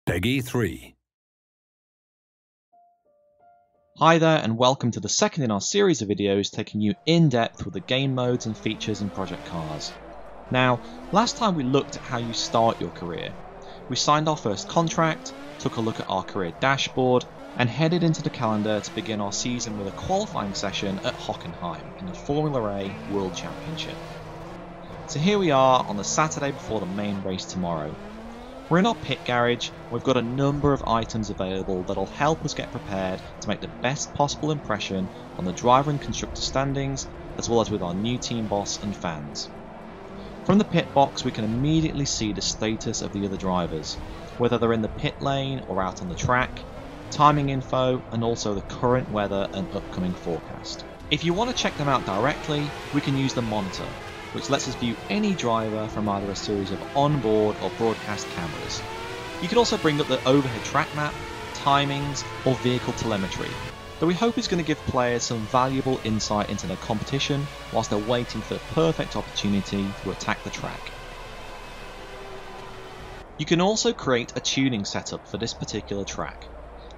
Peggy 3. Hi there and welcome to the second in our series of videos taking you in depth with the game modes and features in Project Cars. Now, last time we looked at how you start your career. We signed our first contract, took a look at our career dashboard, and headed into the calendar to begin our season with a qualifying session at Hockenheim in the Formula A World Championship. So here we are on the Saturday before the main race tomorrow. We're in our pit garage. We've got a number of items available that'll help us get prepared to make the best possible impression on the driver and constructor standings, as well as with our new team boss and fans. From the pit box we can immediately see the status of the other drivers, whether they're in the pit lane or out on the track, timing info, and also the current weather and upcoming forecast. If you want to check them out directly, we can use the monitor, which lets us view any driver from either a series of onboard or broadcast cameras. You can also bring up the overhead track map, timings, or vehicle telemetry, that we hope is going to give players some valuable insight into their competition whilst they're waiting for the perfect opportunity to attack the track. You can also create a tuning setup for this particular track.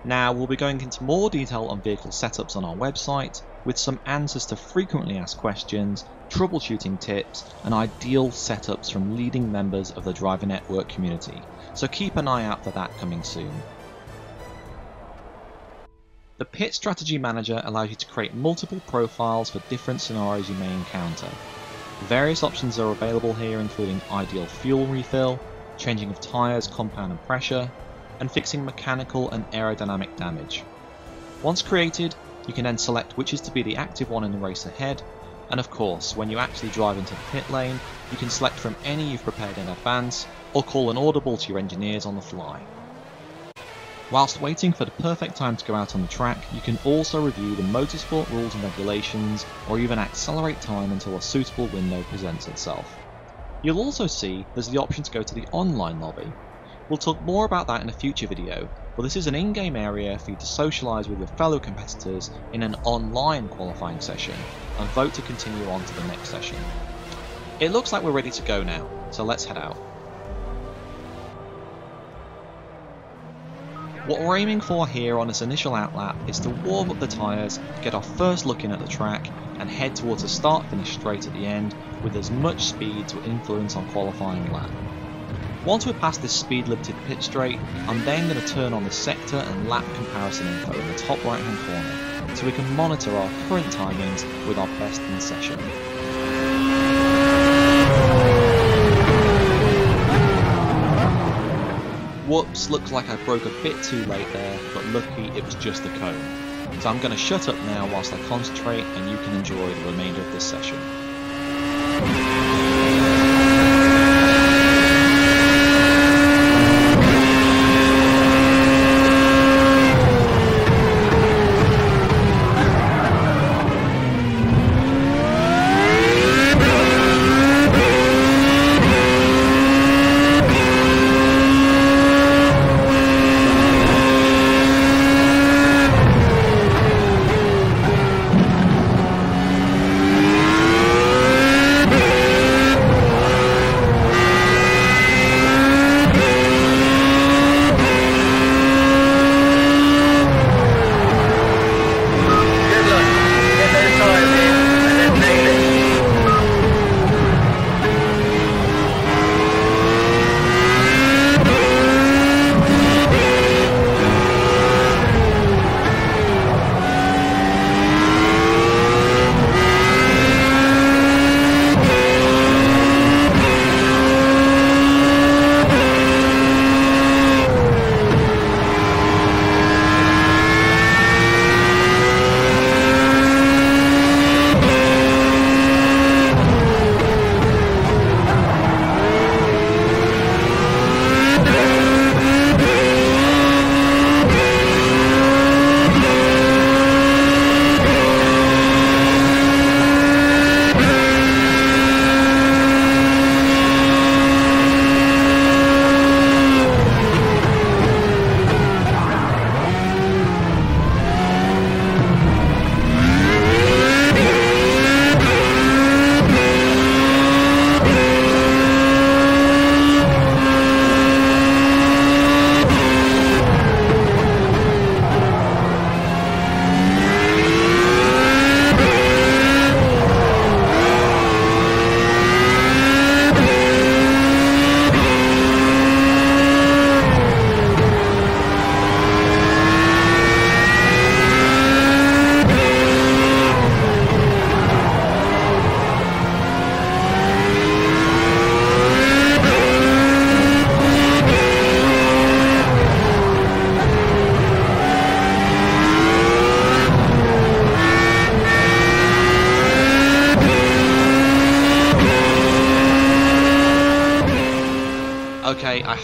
Now, we'll be going into more detail on vehicle setups on our website, with some answers to frequently asked questions, troubleshooting tips, and ideal setups from leading members of the Driver Network community, so keep an eye out for that coming soon. The Pit Strategy Manager allows you to create multiple profiles for different scenarios you may encounter. Various options are available here, including ideal fuel refill, changing of tyres, compound and pressure, and fixing mechanical and aerodynamic damage. Once created, you can then select which is to be the active one in the race ahead, and of course, when you actually drive into the pit lane, you can select from any you've prepared in advance, or call an audible to your engineers on the fly. Whilst waiting for the perfect time to go out on the track, you can also review the motorsport rules and regulations, or even accelerate time until a suitable window presents itself. You'll also see there's the option to go to the online lobby. We'll talk more about that in a future video, but this is an in-game area for you to socialise with your fellow competitors in an online qualifying session, and vote to continue on to the next session. It looks like we're ready to go now, so let's head out. What we're aiming for here on this initial outlap is to warm up the tyres, get our first look in at the track, and head towards a start-finish straight at the end with as much speed to influence our qualifying lap. Once we're past this speed-limited pit straight, I'm then going to turn on the sector and lap comparison info in the top right hand corner, so we can monitor our current timings with our best in session. Whoops, looks like I broke a bit too late there, but lucky it was just the cone. So I'm going to shut up now whilst I concentrate, and you can enjoy the remainder of this session.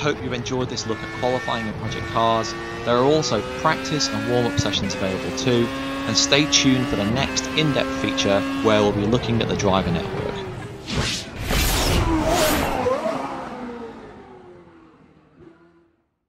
hope you've enjoyed this look at qualifying in Project Cars. There are also practice and warm-up sessions available too, and stay tuned for the next in-depth feature where we'll be looking at the driver network.